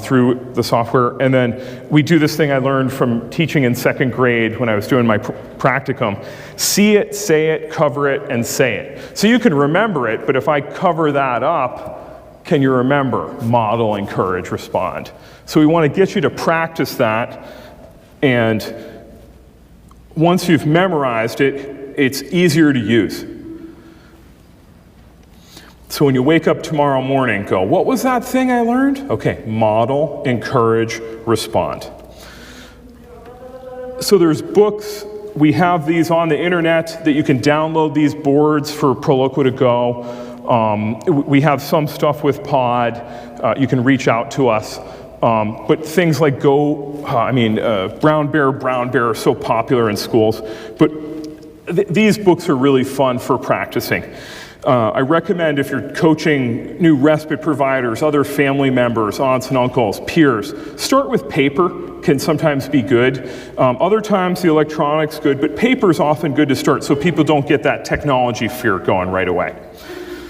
through the software, and then we do this thing I learned from teaching in second grade when I was doing my practicum. See it, say it, cover it, and say it. So you can remember it, but if I cover that up, can you remember? Model, encourage, respond. So we want to get you to practice that, and once you've memorized it, it's easier to use. So when you wake up tomorrow morning, go, what was that thing I learned? Okay, model, encourage, respond. So there's books. We have these on the internet that you can download these boards for Proloquo to go. We have some stuff with PODD. You can reach out to us. But things like Brown Bear are so popular in schools. But these books are really fun for practicing. I recommend if you're coaching new respite providers, other family members, aunts and uncles, peers, start with paper, can sometimes be good. Other times the electronic's good, but paper's often good to start so people don't get that technology fear going right away.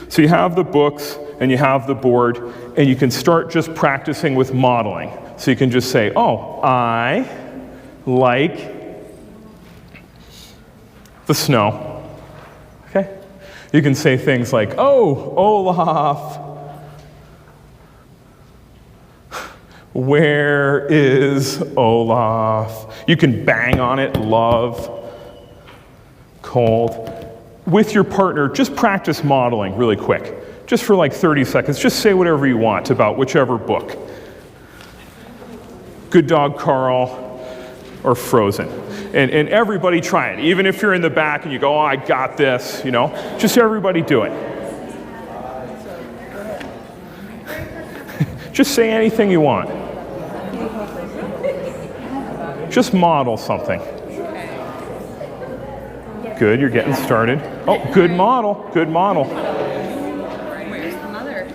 So you have the books and you have the board, and you can start just practicing with modeling. So you can just say, oh, I like the snow. Okay? You can say things like, oh, Olaf, where is Olaf? You can bang on it, love, cold. With your partner, just practice modeling really quick. Just for like 30 seconds. Just say whatever you want about whichever book. Good Dog Carl or Frozen. And everybody try it. Even if you're in the back and you go, oh, I got this, you know, just everybody do it. Just say anything you want. Just model something. Good, you're getting started. Oh, good model, good model. Where's the mother?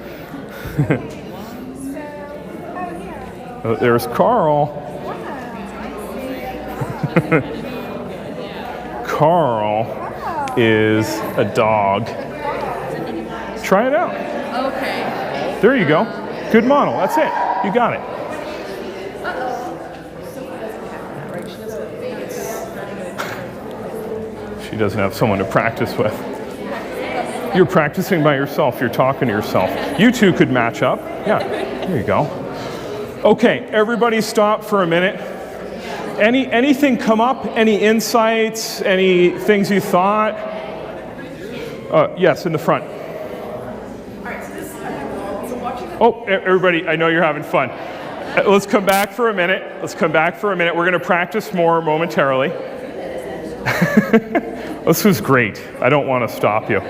Oh, there's Carl. Carl is a dog. Try it out. Okay. There you go. Good model. That's it. You got it. She doesn't have someone to practice with. You're practicing by yourself. You're talking to yourself. You two could match up. Yeah. There you go. Okay. Everybody stop for a minute. Anything come up? Any insights? Any things you thought? Yes, in the front. Oh, everybody, I know you're having fun. Let's come back for a minute. We're going to practice more momentarily. This was great. I don't want to stop you.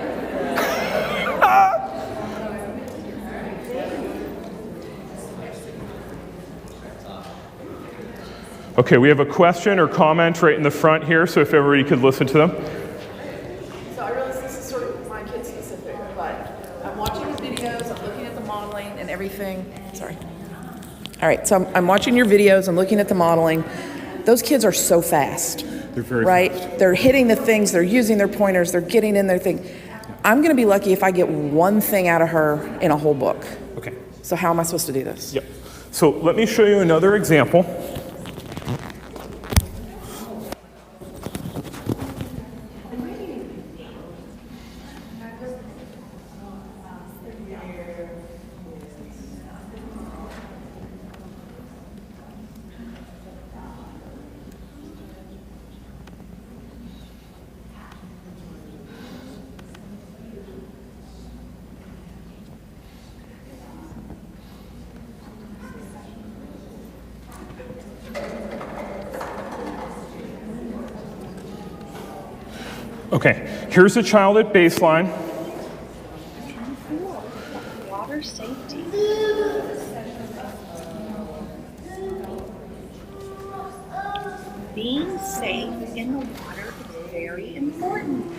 Okay, we have a question or comment right in the front here, so if everybody could listen to them. So I realize this is sort of my kid specific, but I'm watching the videos, I'm looking at the modeling and everything. Sorry. All right, so I'm watching your videos, I'm looking at the modeling. Those kids are so fast. They're very right? fast. They're hitting the things, they're using their pointers, they're getting in their thing. I'm going to be lucky if I get one thing out of her in a whole book. Okay. So how am I supposed to do this? Yep. So let me show you another example. Okay, here's a child at baseline. Water safety. Being safe in the water is very important.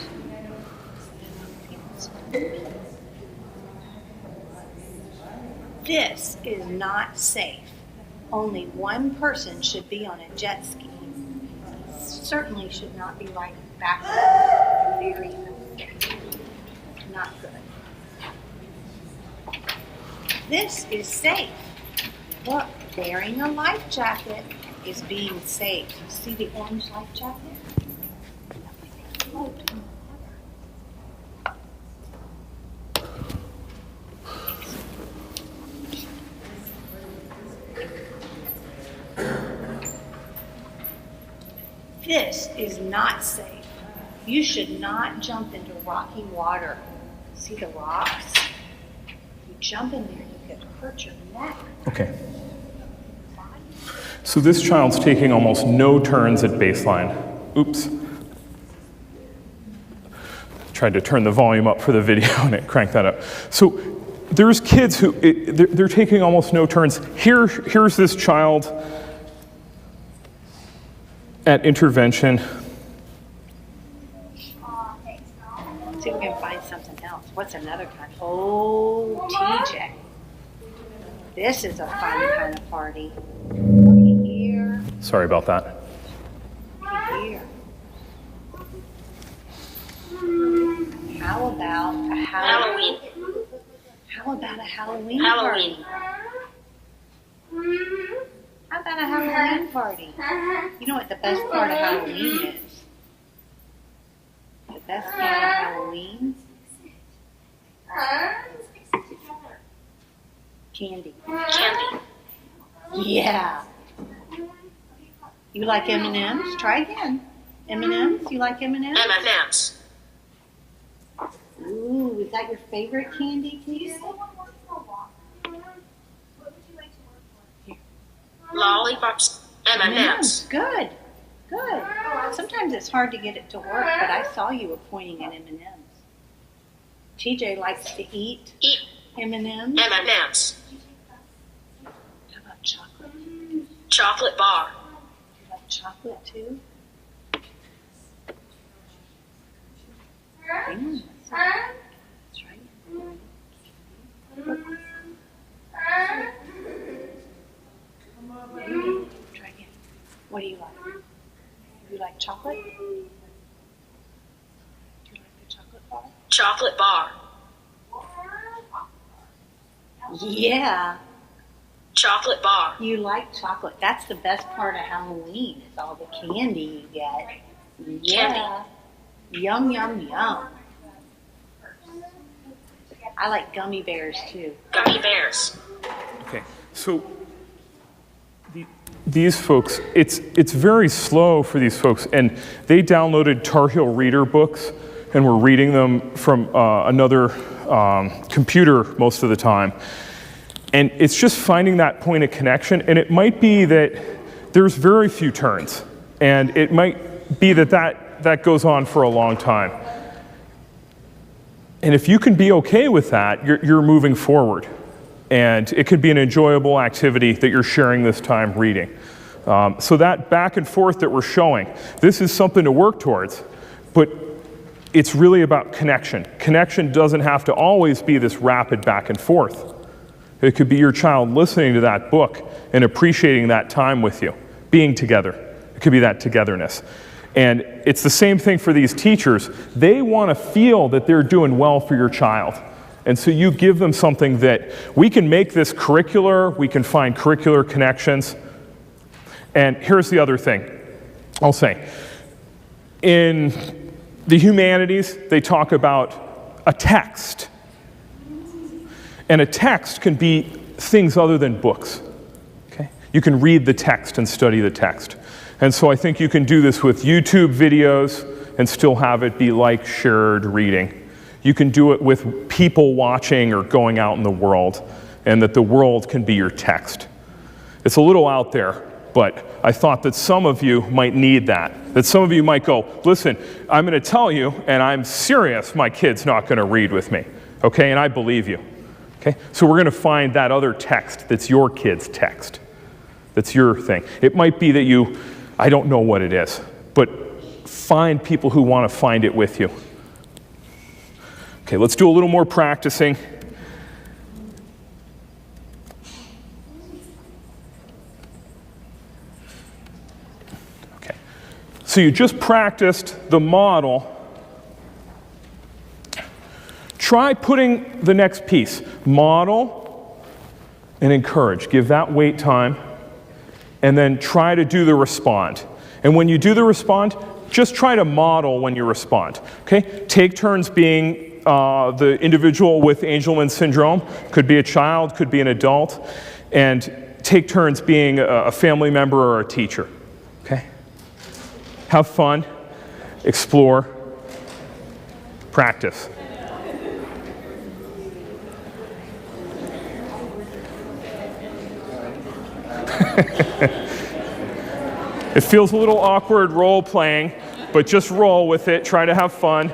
This is not safe. Only one person should be on a jet ski. Certainly should not be riding backwards. Very not good. This is safe. Look, wearing a life jacket is being safe. You see the orange life jacket? Float in the water. This is not safe. You should not jump into rocky water. See the rocks? You jump in there, you could hurt your neck. Okay. So this child's taking almost no turns at baseline. Oops. Tried to turn the volume up for the video and it cranked that up. So there's kids who, they're taking almost no turns. Here's this child at intervention. See if we can find something else. What's another kind? Oh, TJ. This is a fun kind of party. Looky here. Sorry about that. Looky here. How about a Halloween? How about a Halloween party? How about a Halloween party? You know what the best part of Halloween is? The best part of Halloween? Candy. Candy. Yeah. You like M&Ms? Try again. M&Ms? You like M&Ms? M&Ms. Ooh, is that your favorite candy, please? Lollipops. M&Ms. Good. Good. Sometimes it's hard to get it to work, but I saw you were pointing at M&Ms. TJ likes to eat M&Ms. M&Ms. How about chocolate? Chocolate bar. You like chocolate too? That's right. Try again. What do you like? You like chocolate? Do you like the chocolate bar? Chocolate bar. Yeah. Chocolate bar. You like chocolate. That's the best part of Halloween, is all the candy you get. Yeah. Yum, yum, yum. I like gummy bears too. Gummy bears. Okay, so these folks, it's very slow for these folks, and they downloaded Tar Heel Reader books and were reading them from another computer most of the time. And it's just finding that point of connection, and it might be that there's very few turns, and it might be that goes on for a long time. And if you can be okay with that, you're moving forward. And it could be an enjoyable activity that you're sharing this time reading. So that back and forth that we're showing, this is something to work towards, but it's really about connection. Connection doesn't have to always be this rapid back and forth. It could be your child listening to that book and appreciating that time with you, being together. It could be that togetherness. And it's the same thing for these teachers. They want to feel that they're doing well for your child. And so you give them something that we can make this curricular, we can find curricular connections. And here's the other thing I'll say. In the humanities, they talk about a text. And a text can be things other than books. Okay? You can read the text and study the text. And so I think you can do this with YouTube videos and still have it be like shared reading. You can do it with people watching or going out in the world, and that the world can be your text. It's a little out there, but I thought that some of you might need that. That some of you might go, listen, I'm going to tell you, and I'm serious, my kid's not going to read with me. Okay, and I believe you. Okay, so we're going to find that other text that's your kid's text. That's your thing. It might be that I don't know what it is, but find people who want to find it with you. Okay, let's do a little more practicing. Okay, so you just practiced the model. Try putting the next piece, model and encourage. Give that wait time. And then try to do the respond. And when you do the respond, just try to model when you respond. Okay? Take turns being the individual with Angelman syndrome. Could be a child, could be an adult. And take turns being a family member or a teacher. Okay? Have fun. Explore. Practice. It feels a little awkward role playing, but just roll with it. Try to have fun.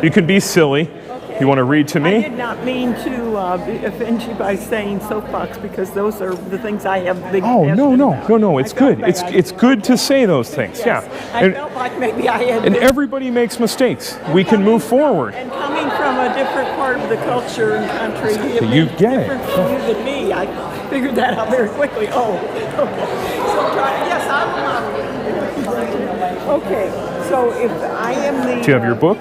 You can be silly. Okay. You want to read to I me? did not mean to offend you by saying soapbox because those are the things I have big Oh, passion no, about. it's I felt good. bad. It's good to say those things, Yes. yeah. I felt like maybe I had And been- everybody makes mistakes. We can move forward. And coming from a different part of the culture and country, You get it. different from you than me. I figured that out very quickly. Oh, okay. So yes, I'm okay. So if I am the... Do you have your book?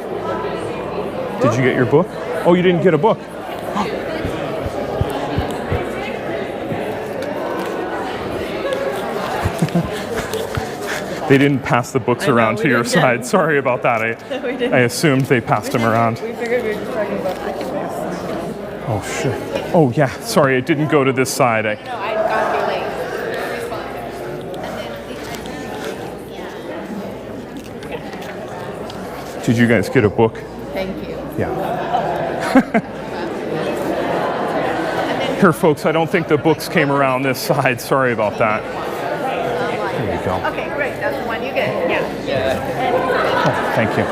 Did you get your book? Oh, you didn't get a book. They didn't pass the books around to your side. Sorry about that. I assumed they passed them around. We figured we were talking about I can pass. Oh, sure. Oh, yeah. Sorry, it didn't go to this side. No, I've got to be late. Did you guys get a book? Thank you. Yeah. Here, folks, I don't think the books came around this side. Sorry about that. There you go. Okay, great. That's the one you get. Yeah. Oh, thank you.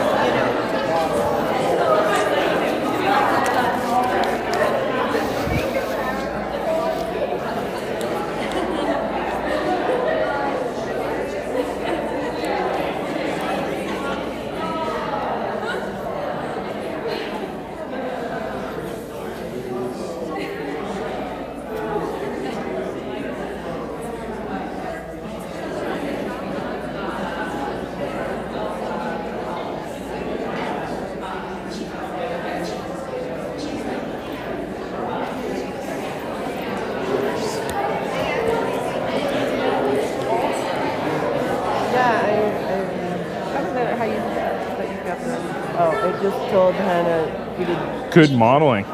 I just told Hannah we did Good modeling.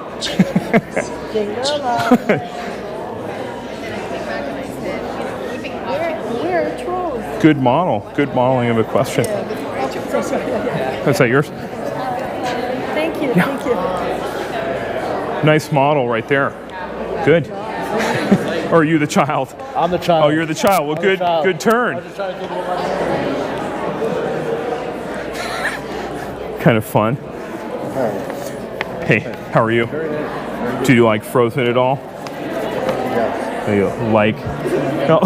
we're trolls. Good model. Good modeling of a question. Is that yours? Thank you, Yeah. thank you. Nice model right there. Good. Or are you the child? I'm the child. Oh, you're the child. Well, good. Good turn. Kind of fun. Hey, how are you? Do you like Frozen at all? Yeah. Do you like? No.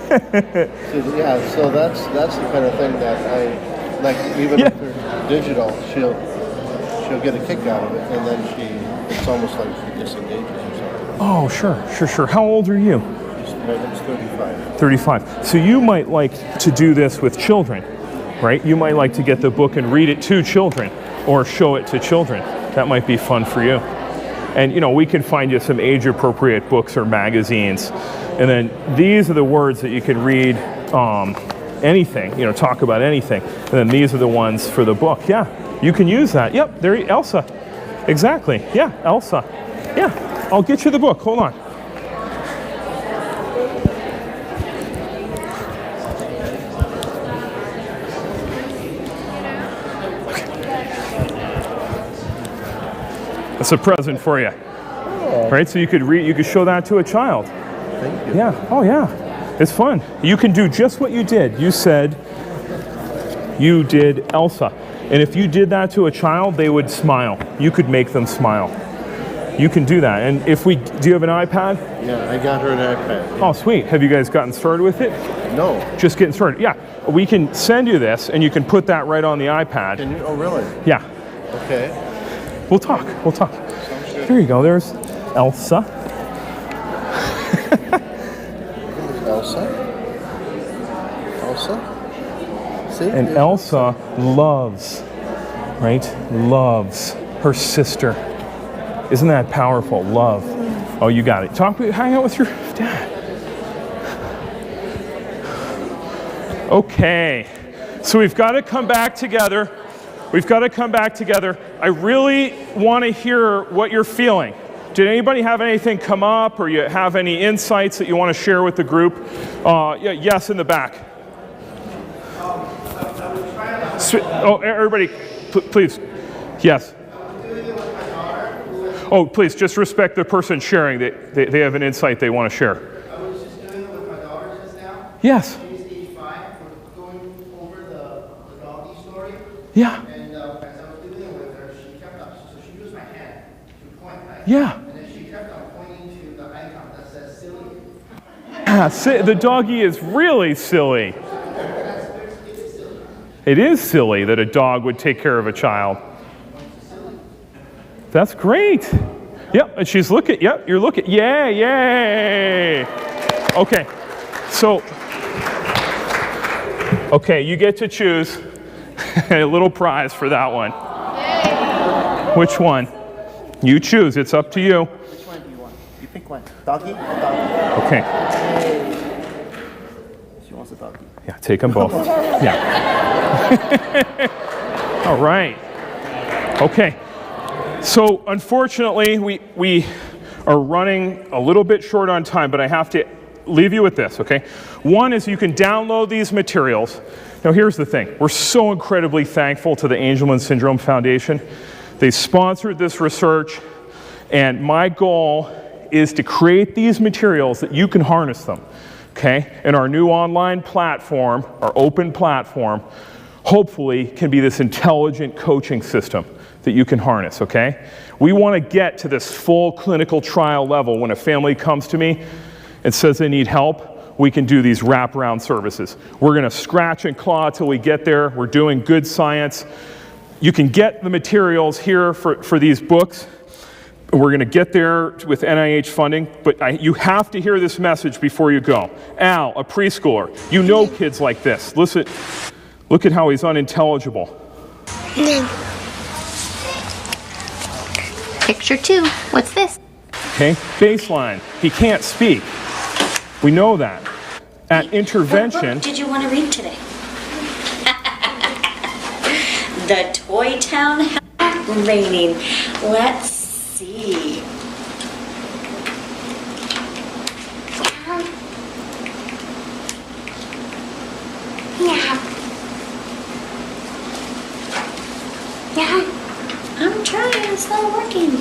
Yeah, so that's the kind of thing that I like. Even if they're digital, she'll get a kick out of it, and then it's almost like she disengages or something. Oh, sure. How old are you? Megan's 35. 35. So you might like to do this with children, right? You might like to get the book and read it to children or show it to children. That might be fun for you. And we can find you some age-appropriate books or magazines. And then these are the words that you can read anything, talk about anything. And then these are the ones for the book. Yeah, you can use that. Yep, there, Elsa. Exactly. Yeah, Elsa. Yeah, I'll get you the book. Hold on. That's a present for you. Oh. Right? So you could show that to a child. Thank you. Yeah. Oh, yeah. It's fun. You can do just what you did. You said you did Elsa. And if you did that to a child, they would smile. You could make them smile. You can do that. And do you have an iPad? Yeah, I got her an iPad. Yeah. Oh, sweet. Have you guys gotten started with it? No. Just getting started. Yeah. We can send you this and you can put that right on the iPad. Can you? Oh, really? Yeah. Okay. We'll talk. There you go. There's Elsa. Elsa? See? And Elsa loves her sister. Isn't that powerful? Love. Oh, you got it. Hang out with your dad. Okay. So we've got to come back together. I really want to hear what you're feeling. Did anybody have anything come up, or you have any insights that you want to share with the group? Yes, in the back. Everybody, please. Yes. Oh, please, just respect the person sharing. They have an insight they want to share. I was just doing it with my daughter just now. Yes. She's age 5. We're going over the doggy story. Yeah. And as I was doing it with her, she kept up. So she used my hand. Yeah. And then she kept on pointing to the icon that says silly. The doggy is really silly. It is silly that a dog would take care of a child. That's great. Yep, and she's looking, yep, you're looking, yay. Okay, so, okay, you get to choose a little prize for that one. Which one? You choose, it's up to you. Which one do you want? You pick one. Doggy or doggy? Okay. She wants a doggy. Yeah, take them both. Yeah. All right. Okay. So unfortunately, we are running a little bit short on time, but I have to leave you with this, okay? One is you can download these materials. Now here's the thing. We're so incredibly thankful to the Angelman Syndrome Foundation. They sponsored this research, and my goal is to create these materials that you can harness them, okay? And our new online platform, our open platform, hopefully can be this intelligent coaching system that you can harness, okay? We want to get to this full clinical trial level. When a family comes to me and says they need help, we can do these wraparound services. We're going to scratch and claw till we get there. We're doing good science. You can get the materials here for these books. We're going to get there with NIH funding, but you have to hear this message before you go. Al, a preschooler, you know kids like this. Listen, look at how he's unintelligible. Picture 2. What's this? Okay, baseline. He can't speak. We know that. At intervention. What book did you want to read today? The Toy Town Raining. Let's see. Yeah. I'm trying, it's not working.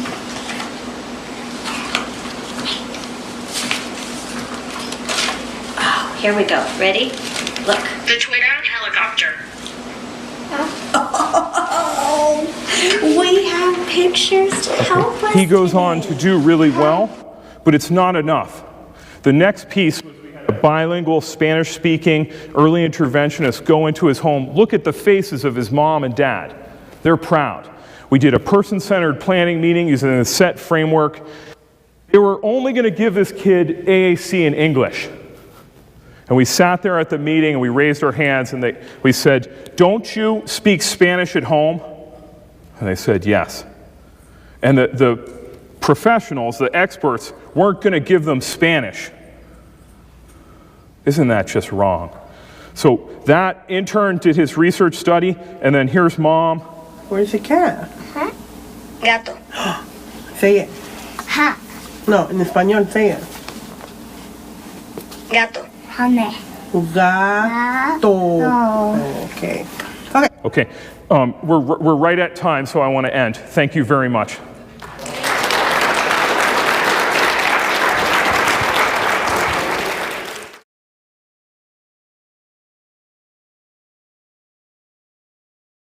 Oh, here we go. Ready? Look. The Toy Town helicopter. Oh, we have pictures to help us. He goes on to do really well, but it's not enough. The next piece was we had a bilingual Spanish-speaking early interventionist go into his home, look at the faces of his mom and dad. They're proud. We did a person-centered planning meeting using the SET framework. They were only going to give this kid AAC in English. And we sat there at the meeting and we raised our hands and we said, "Don't you speak Spanish at home?" And they said, "Yes." And the professionals, the experts, weren't going to give them Spanish. Isn't that just wrong? So that intern did his research study, and then here's mom. Where's the cat? Huh? Gato. Say it. Ha. No, in español, say it. Gato. Hane. Gato. Okay. Okay. Okay. We're right at time, so I want to end. Thank you very much.